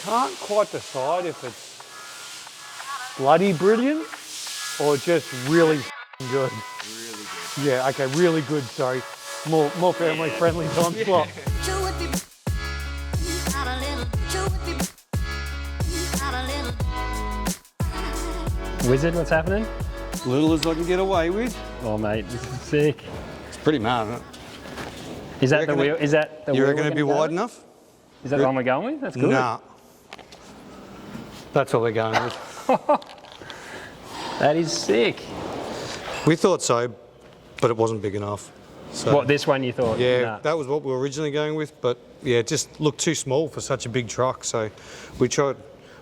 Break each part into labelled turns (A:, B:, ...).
A: can't quite decide if it's bloody brilliant or just really good.
B: Really good.
A: Yeah, okay, really good, sorry. More family friendly time slot.
C: Wizard, what's happening?
A: Little as I can get away with.
C: Oh mate, this is sick.
A: It's pretty mad, isn't it?
C: Is that the wheel? Is that the wheel?
A: You reckon it'd be wide enough?
C: Is that the one we're going with? That's good.
A: Nah. That's what we're going with.
C: That is sick.
A: We thought so, but it wasn't big enough. So,
C: What, this one you thought?
A: yeah,
C: Nah.
A: that was what we were originally going with, but yeah, it just looked too small for such a big truck. So we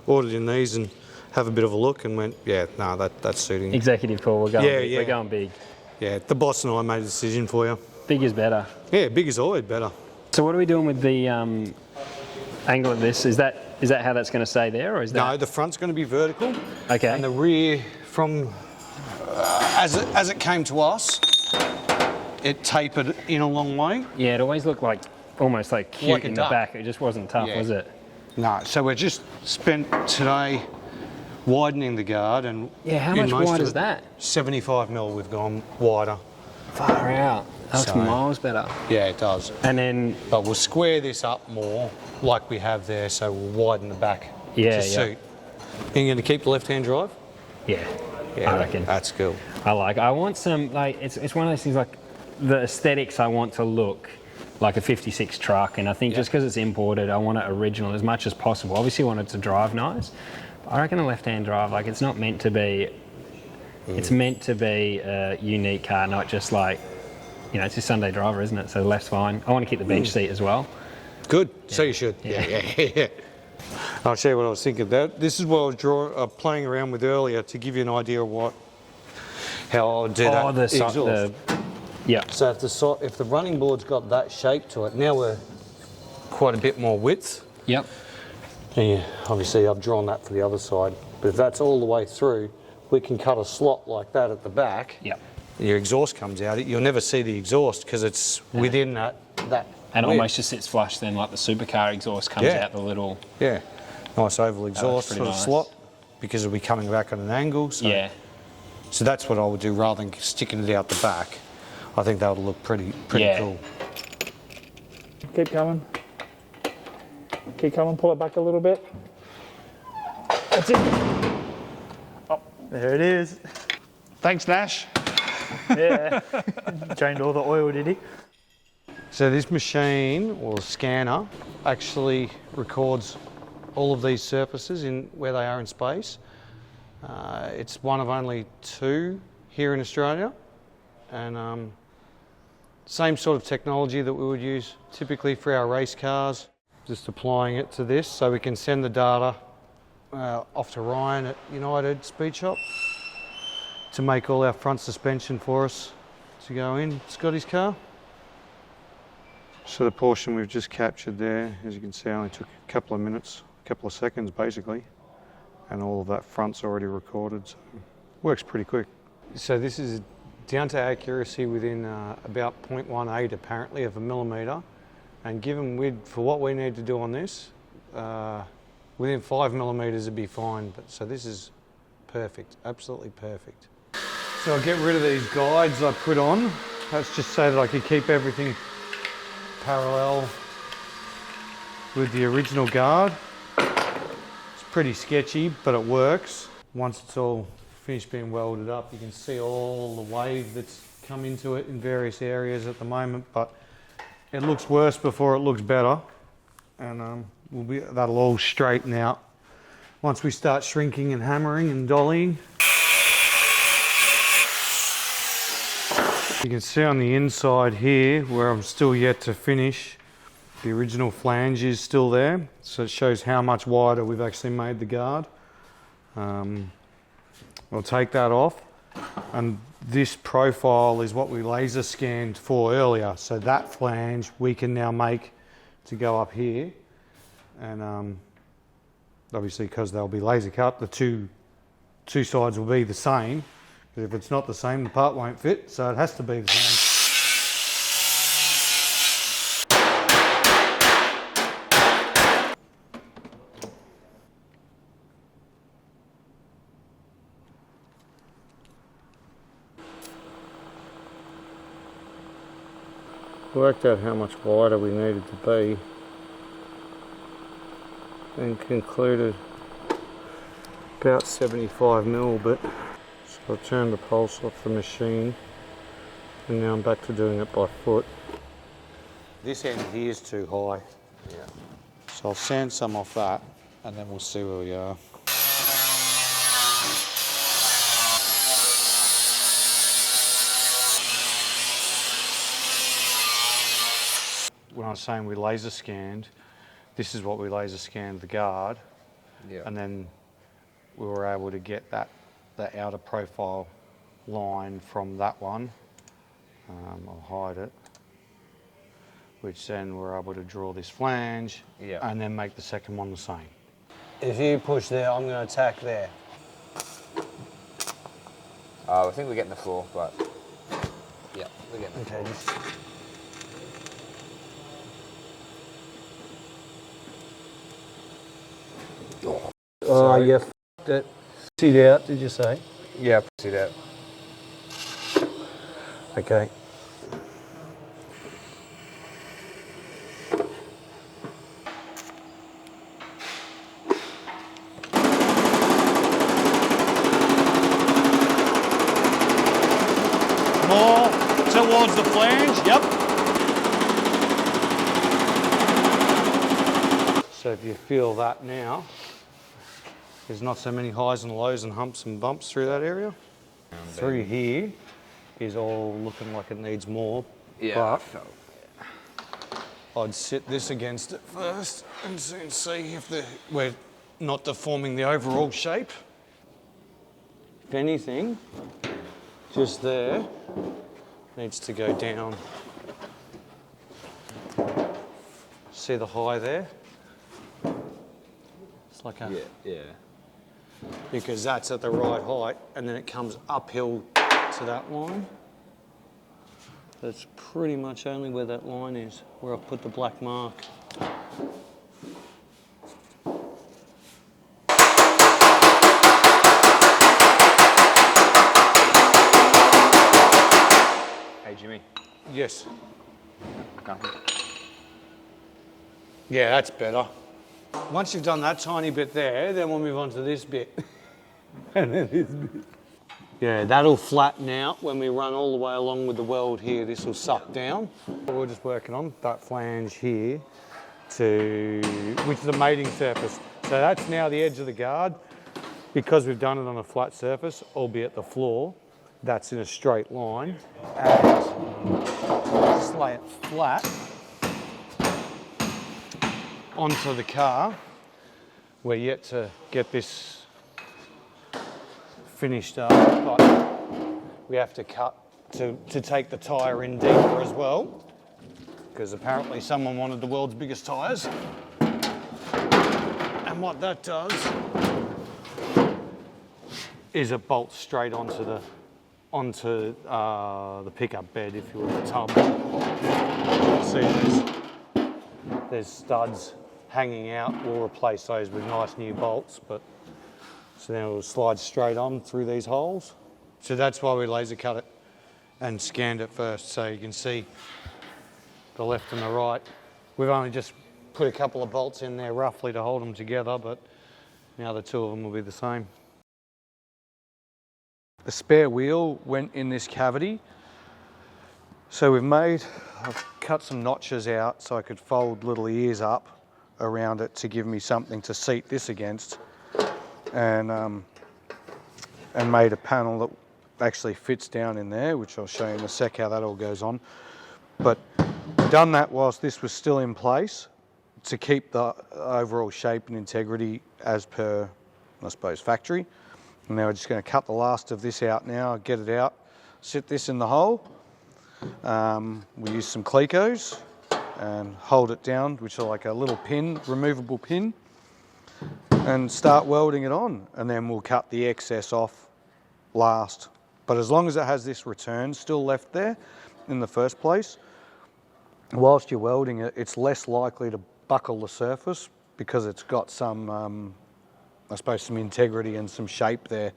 A: ordered in these and have a bit of a look and went, yeah, no, that's suiting.
C: Executive call, we're going big.
A: Yeah.
C: We're going big.
A: Yeah, the boss and I made a decision for you.
C: Big is better.
A: Yeah, big is always better.
C: So what are we doing with the angle of this? Is that how that's going to stay there, or is that?
A: No, the front's going to be vertical.
C: Okay.
A: And the rear, from as it came to us, it tapered in a long way.
C: Yeah, it always looked like almost like cute
A: Like a
C: in the
A: duck.
C: back. It just wasn't tough,
A: Yeah.
C: was it?
A: No, so we're just spent today widening the guard, and
C: Yeah, how
A: in
C: much
A: most
C: wide
A: of
C: is
A: it,
C: that?
A: 75 mil we've gone wider.
C: Far out. That looks
A: So-
C: miles better.
A: Yeah, it does.
C: And then,
A: But we'll square this up more like we have there, so we'll widen the back
C: Yeah,
A: to
C: yeah.
A: suit. Are you going to keep the left-hand drive?
C: yeah, I reckon.
A: That's cool.
C: I want some, like, it's one of those things, like, the aesthetics I want to look like a 56 truck, and I think just because it's imported, I want it original as much as possible. Obviously I want it to drive nice. I reckon a left-hand drive, like, it's not meant to be, it's meant to be a unique car, not just like, you know, it's a Sunday driver, isn't it? So the left's fine. I want to keep the bench seat as well.
A: Good. So you should. Yeah. I'll show you what I was thinking. This is what I was playing around with earlier to give you an idea of how I would do that.
C: Oh,
A: exhaust.
C: Yeah.
A: So if the running board's got that shape to it, now we're quite a bit more width.
C: Yep.
A: And yeah, obviously I've drawn that for the other side. But if that's all the way through, we can cut a slot like that at the back.
C: Yep.
A: Your exhaust comes out. You'll never see the exhaust because it's within that.
C: And
A: width.
C: almost just sits flush then, like the supercar exhaust comes
A: Yeah.
C: out the little...
A: Yeah, nice oval exhaust
C: pretty
A: sort of
C: nice.
A: slot because it'll be coming back at an angle. So,
C: Yeah.
A: So that's what I would do rather than sticking it out the back. I think that would look pretty
C: Yeah.
A: cool.
D: Keep coming. Keep coming, pull it back a little bit. That's it. Oh, there it is.
B: Thanks, Nash.
D: Yeah. Drained all the oil, did he?
A: So this machine or scanner actually records all of these surfaces in where they are in space. It's one of only two here in Australia, and same sort of technology that we would use typically for our race cars. Just applying it to this so we can send the data off to Ryan at United Speed Shop to make all our front suspension for us to go in Scotty's car. So the portion we've just captured there, as you can see, only took a couple of minutes, a couple of seconds basically, and all of that front's already recorded, so works pretty quick. So this is down to accuracy within about 0.18 apparently of a millimetre, and given for what we need to do on this, within 5 millimetres it'd be fine, but so this is perfect, absolutely perfect. So I'll get rid of these guides I put on. That's just so that I could keep everything parallel with the original guard. It's pretty sketchy, but it works. Once it's all finished being welded up, you can see all the wave that's come into it in various areas at the moment, but it looks worse before it looks better, and that'll all straighten out once we start shrinking and hammering and dollying. You can see on the inside here, where I'm still yet to finish, the original flange is still there, so it shows how much wider we've actually made the guard. We'll take that off, and this profile is what we laser scanned for earlier, so that flange we can now make to go up here, and obviously because they'll be laser cut, the two sides will be the same. But if it's not the same, the part won't fit, so it has to be the same. Worked out how much wider we needed to be and concluded about 75 mil, but so I turned the pulse off the machine and now I'm back to doing it by foot. This end here is too high.
B: Yeah.
A: So I'll sand some off that and then we'll see where we are. When I was saying we laser scanned, this is what we laser scanned the guard,
B: Yeah.
A: and then we were able to get the outer profile line from that one. I'll hide it. Which then we're able to draw this flange,
B: Yeah.
A: and then make the second one the same.
E: If you push there, I'm going to attack there.
B: I think we're getting the floor, but yeah, we're getting the
E: Okay,
B: floor.
E: just... Oh, you f***ed it. Sit out, did you say?
B: Yeah, see that.
E: Okay.
A: More towards the flange, yep. So if you feel that now, there's not so many highs and lows and humps and bumps through that area. Through here is all looking like it needs more,
B: Yeah.
A: but I'd sit this against it first and soon see if we're not deforming the overall shape. If anything, just there needs to go down. See the high there? It's like a...
B: Yeah.
A: Because that's at the right height and then it comes uphill to that line. That's pretty much only where that line is, where I've put the black mark.
B: Hey, Jimmy.
A: Yes.
B: Nothing.
A: Yeah, that's better. Once you've done that tiny bit there, then we'll move on to this bit. And then this bit. Yeah, that'll flatten out when we run all the way along with the weld here. This will suck down. We're just working on that flange here which is the mating surface. So that's now the edge of the guard. Because we've done it on a flat surface, albeit the floor, that's in a straight line. And just lay it flat onto the car. We're yet to get this finished up, but we have to cut to take the tyre in deeper as well, because apparently someone wanted the world's biggest tyres. And what that does is it bolts straight onto the pickup bed, if you will, the tub. See, there's studs hanging out. We'll replace those with nice new bolts, but so then it will slide straight on through these holes. So that's why we laser cut it and scanned it first, so you can see the left and the right. We've only just put a couple of bolts in there roughly to hold them together, but now the two of them will be the same. The spare wheel went in this cavity. So I've cut some notches out so I could fold little ears up around it to give me something to seat this against, and made a panel that actually fits down in there, which I'll show you in a sec how that all goes on. But done that whilst this was still in place to keep the overall shape and integrity as per, I suppose, factory. And now we're just going to cut the last of this out now, get it out, sit this in the hole. We use some Clecos and hold it down, which are like a little pin, removable pin, and start welding it on. And then we'll cut the excess off last. But as long as it has this return still left there in the first place, whilst you're welding it, it's less likely to buckle the surface because it's got some, I suppose, some integrity and some shape there,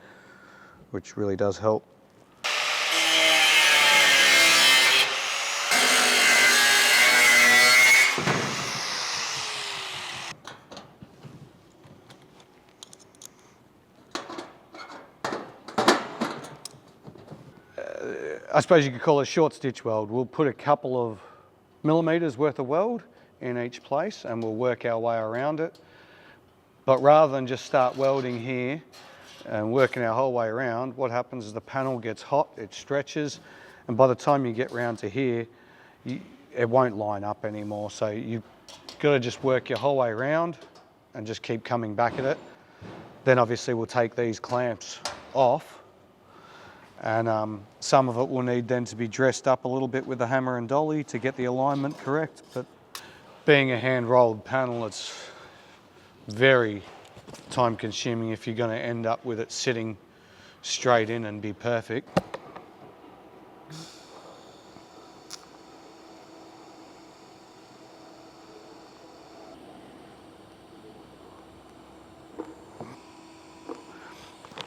A: which really does help. I suppose you could call it a short stitch weld. We'll put a couple of millimeters worth of weld in each place and we'll work our way around it. But rather than just start welding here and working our whole way around, what happens is the panel gets hot, it stretches, and by the time you get round to here, it won't line up anymore. So you've got to just work your whole way around and just keep coming back at it. Then obviously we'll take these clamps off, and some of it will need then to be dressed up a little bit with the hammer and dolly to get the alignment correct. But being a hand rolled panel, it's very time consuming if you're going to end up with it sitting straight in and be perfect.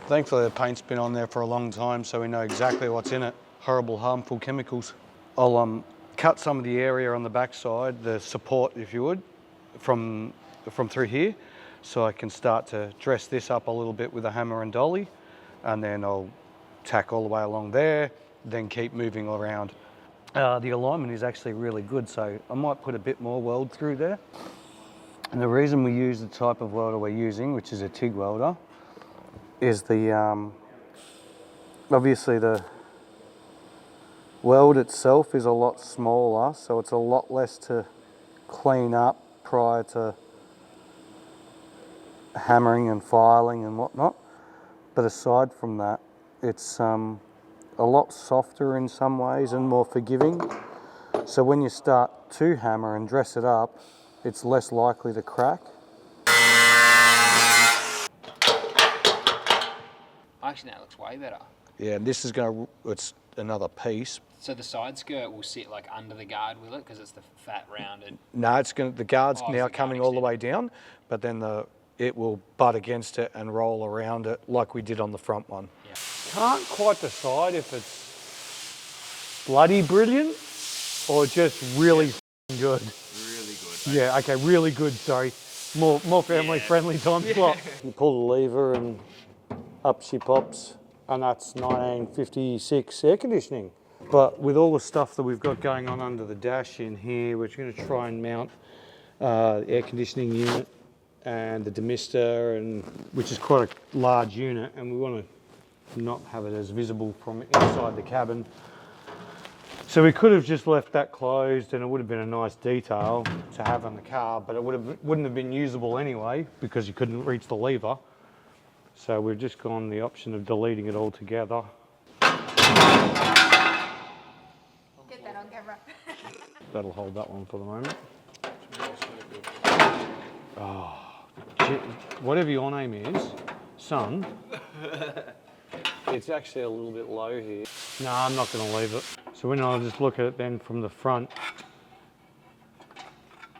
A: Thankfully the paint's been on there for a long time, so we know exactly what's in it. Horrible, harmful chemicals. I'll cut some of the area on the backside, the support if you would, from through here, so I can start to dress this up a little bit with a hammer and dolly, and then I'll tack all the way along there, then keep moving around. The alignment is actually really good, so I might put a bit more weld through there. And the reason we use the type of welder we're using, which is a TIG welder, is the obviously the weld itself is a lot smaller, so it's a lot less to clean up prior to hammering and filing and whatnot. But aside from that, it's a lot softer in some ways and more forgiving. So when you start to hammer and dress it up, it's less likely to crack.
C: Actually, that looks way better.
A: Yeah, and this is it's another piece.
C: So the side skirt will sit like under the guard, will it? Because it's the fat rounded.
A: No, the guard's now
C: the
A: coming
C: guard
A: all the way down, but then it will butt against it and roll around it like we did on the front one.
C: Yeah.
E: Can't quite decide if it's bloody brilliant or just really good.
C: Really good.
E: Yeah, okay, really good, sorry. More family friendly time slot. You pull the lever and up she pops, and that's 1956 air conditioning.
A: But with all the stuff that we've got going on under the dash in here, we're going to try and mount the air conditioning unit and the demister, which is quite a large unit, and we want to not have it as visible from inside the cabin. So we could have just left that closed and it would have been a nice detail to have on the car, but it wouldn't have been usable anyway because you couldn't reach the lever. So we've just gone the option of deleting it all together.
F: Get that on camera.
A: That'll hold that one for the moment. Oh, whatever your name is, son, it's actually a little bit low here. No, I'm not going to leave it. So when I just look at it then from the front,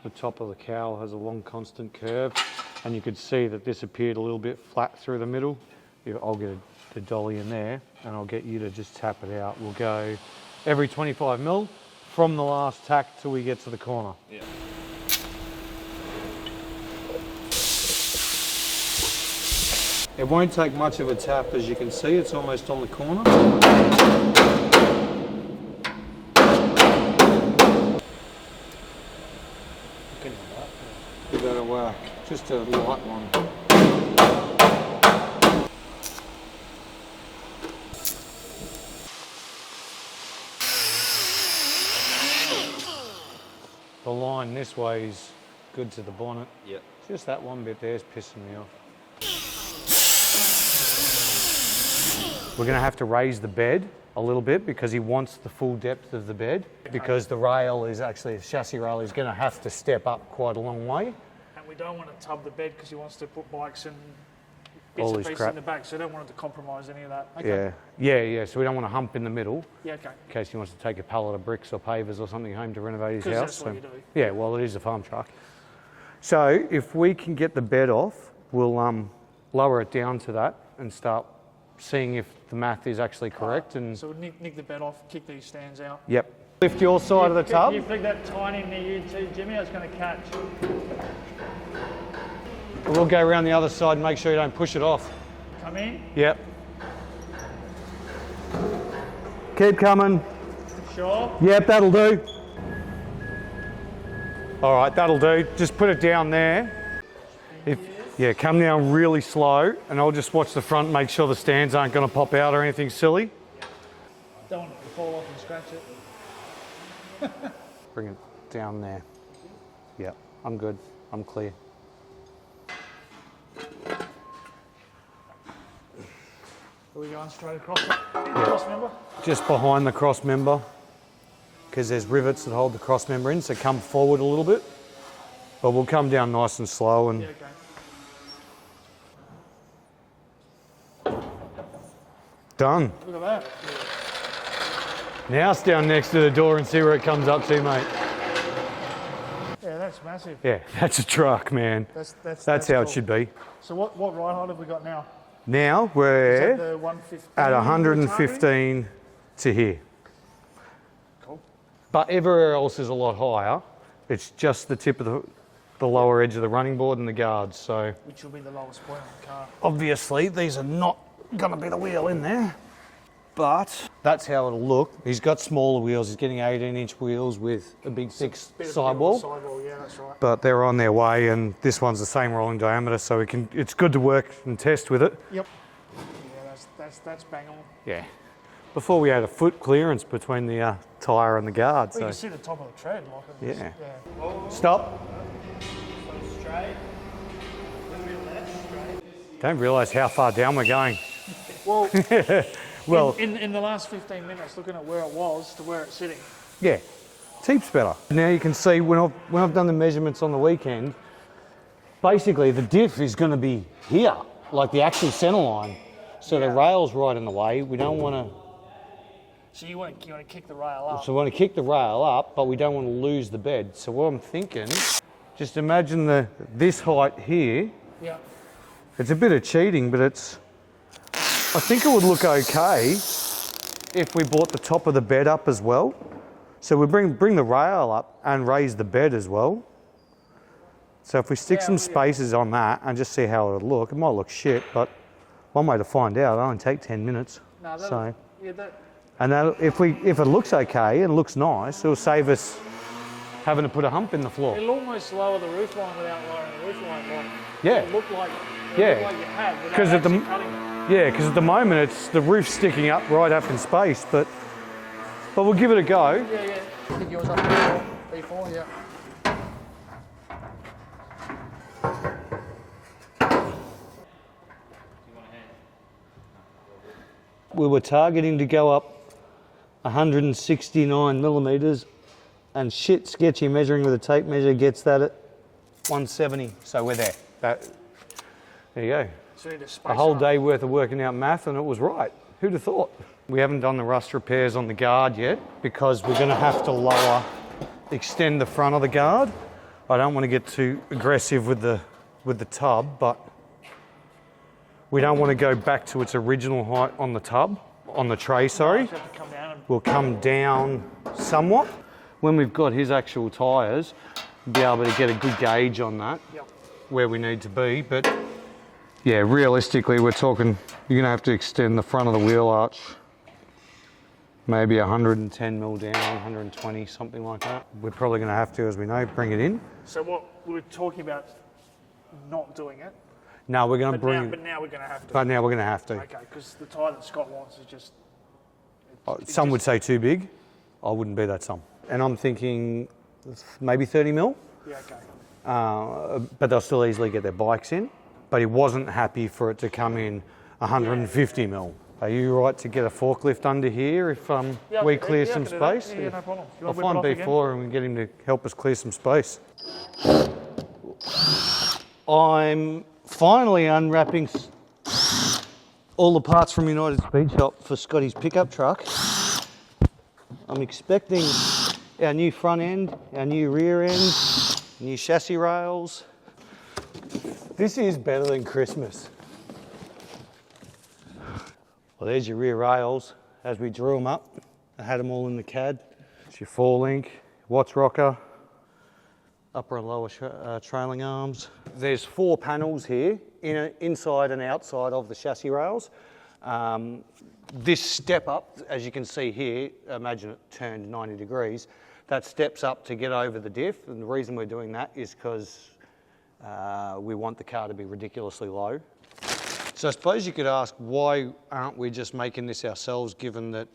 A: the top of the cowl has a long constant curve, and you could see that this appeared a little bit flat through the middle. I'll get the dolly in there and I'll get you to just tap it out. We'll go every 25 mil from the last tack till we get to the corner.
C: Yeah.
A: It won't take much of a tap, as you can see, it's almost on the corner. Give that a whack, just a light one. The line this way is good to the bonnet.
B: Yep.
A: Just that one bit there's pissing me off. We're going to have to raise the bed a little bit because he wants the full depth of the bed, because the rail is actually, the chassis rail is going to have to step up quite a long way.
D: And we don't want to tub the bed because he wants to put bikes and
A: All
D: bits and
A: this
D: pieces
A: crap.
D: in the back, so I don't want it to compromise any of that. Okay.
A: Yeah. So we don't want to hump in the middle
D: Yeah, okay.
A: in case he wants to take a pallet of bricks or pavers or something home to renovate his
D: 'Cause
A: house.
D: that's what you do.
A: Yeah, well, it is a farm truck. So if we can get the bed off, we'll lower it down to that and start seeing if the math is actually correct. And
D: So nick the bed off, kick these stands out.
A: yep. Lift your side of the tub.
D: You flick that tiny near you too, Jimmy, I was going to catch.
A: We'll go around the other side and make sure you don't push it off.
D: Come in.
A: Yep.
E: keep coming.
D: Sure.
E: Yep, that'll do. All right, that'll do. Just put it down there. Yeah, come down really slow, and I'll just watch the front, make sure the stands aren't going to pop out or anything silly.
D: Don't want it to fall off and scratch it.
E: Bring it down there. Yep, I'm good. I'm clear.
D: Are we going straight across the cross member?
E: Just behind the cross member, because there's rivets that hold the cross member in, so come forward a little bit. But we'll come down nice and slow and...
D: Yeah, okay.
E: Done.
D: Look at that.
E: Now stand next to the door and see where it comes up to, mate.
D: Yeah, that's massive.
E: Yeah, that's a truck, man. That's how
D: cool.
E: it should be.
D: So what ride height have we got now?
E: Now
D: Is
E: we're
D: that the 115?
E: at 115 to here.
D: Cool.
E: But everywhere else is a lot higher. It's just the tip of the lower edge of the running board and the guards. So
D: Which will be the lowest point on the car.
E: obviously these are not going to be the wheel in there. But that's how it'll look. He's got smaller wheels. He's getting 18-inch wheels with a big thick sidewall.
D: Sidewall, yeah, that's right.
E: But they're on their way, and this one's the same rolling diameter, so it's good to work and test with it.
D: Yep. Yeah, that's bang on.
E: Yeah. Before we had a foot clearance between the tyre and the guard.
D: Well, you
E: So
D: can see the top of the tread. Like it is.
E: Yeah.
D: Yeah.
E: stop.
D: Straight. A little bit left, straight.
E: Don't realise how far down we're going.
D: Well,
E: Well,
D: in the last 15 minutes, looking at where it was to where it's sitting.
E: yeah, heaps better. Now you can see when I've done the measurements on the weekend, basically the diff is going to be here, like the actual centre line. So the rail's right in the way. We don't want to.
D: So you want to kick the rail up.
E: So we want to kick the rail up, but we don't want to lose the bed. So what I'm thinking, just imagine this height here.
D: Yeah.
E: It's a bit of cheating, but I think it would look okay if we brought the top of the bed up as well. So we bring the rail up and raise the bed as well. So if we stick some spaces on that and just see how it would look, it might look shit, but one way to find out, it'll only take 10 minutes.
D: No,
E: So,
D: that,
E: and that, if it looks okay and looks nice, it'll save us having to put a hump in the floor.
D: it'll almost lower the roof line without lowering the roof line. Like,
E: Yeah.
D: It'll look like,
E: Yeah.
D: look like you have without
E: 'Cause at the
D: actually cutting it.
E: Yeah, because at the moment the roof's sticking up right up in space, but we'll give it a go.
D: Yeah, yeah. I think yours up B4, yeah.
E: We were targeting to go up 169 millimetres, and shit sketchy measuring with a tape measure gets that at 170. So we're there. There you go.
D: So you need to space
E: A whole
D: it up.
E: day worth of working out math, and it was right. Who'd have thought? We haven't done the rust repairs on the guard yet because we're going to have to extend the front of the guard. I don't want to get too aggressive with the tub, but we don't want to go back to its original height on the tub, on the tray, sorry.
D: You have to come down and
E: We'll come down somewhat. When we've got his actual tyres, we'll be able to get a good gauge on that, where we need to be. But yeah, realistically, we're talking, you're going to have to extend the front of the wheel arch, maybe 110 mil down, 120, something like that. We're probably going to have to, as we know, bring it in.
D: So what we were talking about not doing it,
E: No, we're going to
D: but
E: bring
D: now we're going to have to.
E: but now we're going to have to.
D: Okay, because the tyre that Scott wants is just...
E: Some would say too big. I wouldn't be that some. And I'm thinking maybe 30 mil.
D: Yeah, okay.
E: But they'll still easily get their bikes in. But he wasn't happy for it to come in 150 mil. Are you right to get a forklift under here if we clear some
D: I can do that.
E: space?
D: Yeah, no problem. You
E: I'll
D: want to whip
E: find
D: it off
E: B4 and we get him to help us clear some space. I'm finally unwrapping all the parts from United Speed Shop for Scotty's pickup truck. I'm expecting our new front end, our new rear end, new chassis rails. This is better than Christmas. Well, there's your rear rails as we drew them up. I had them all in the CAD. It's your 4-link, Watts rocker, upper and lower trailing arms. There's 4 panels here, inside and outside of the chassis rails. This step up, as you can see here, imagine it turned 90 degrees, that steps up to get over the diff, and the reason we're doing that is because we want the car to be ridiculously low. So I suppose you could ask, why aren't we just making this ourselves, given that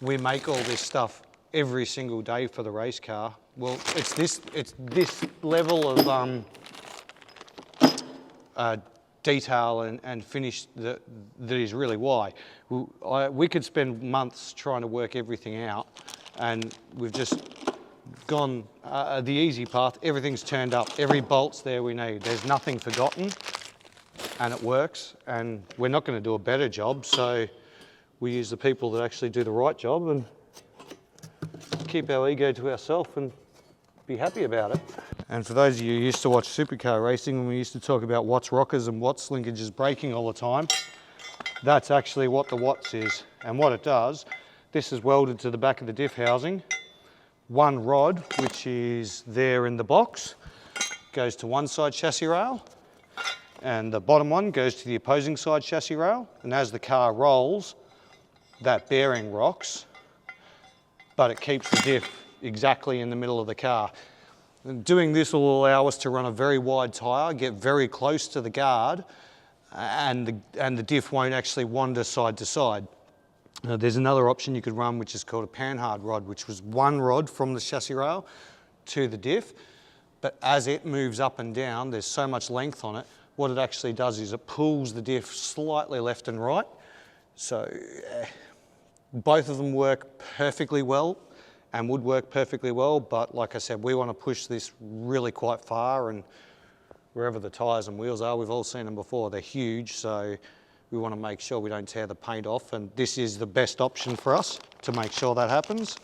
E: we make all this stuff every single day for the race car? Well, it's this level of detail and finish that is really why. We could spend months trying to work everything out, and we've just gone the easy path. Everything's turned up, every bolt's there we need. There's nothing forgotten, and it works, and we're not going to do a better job, so we use the people that actually do the right job and keep our ego to ourselves and be happy about it. And for those of you who used to watch supercar racing, when we used to talk about Watts rockers and Watts linkages braking all the time, that's actually what the Watts is. And what it does, this is welded to the back of the diff housing. One rod, which is there in the box, goes to one side chassis rail, and the bottom one goes to the opposing side chassis rail. And as the car rolls, that bearing rocks, but it keeps the diff exactly in the middle of the car. And doing this will allow us to run a very wide tyre, get very close to the guard, and the diff won't actually wander side to side. There's another option you could run, which is called a panhard rod, which was one rod from the chassis rail to the diff, but as it moves up and down, there's so much length on it, what it actually does is it pulls the diff slightly left and right. So both of them work perfectly well and would work perfectly well, but like I said, we want to push this really quite far, and wherever the tyres and wheels are, we've all seen them before, they're huge, so we want to make sure we don't tear the paint off, and this is the best option for us to make sure that happens.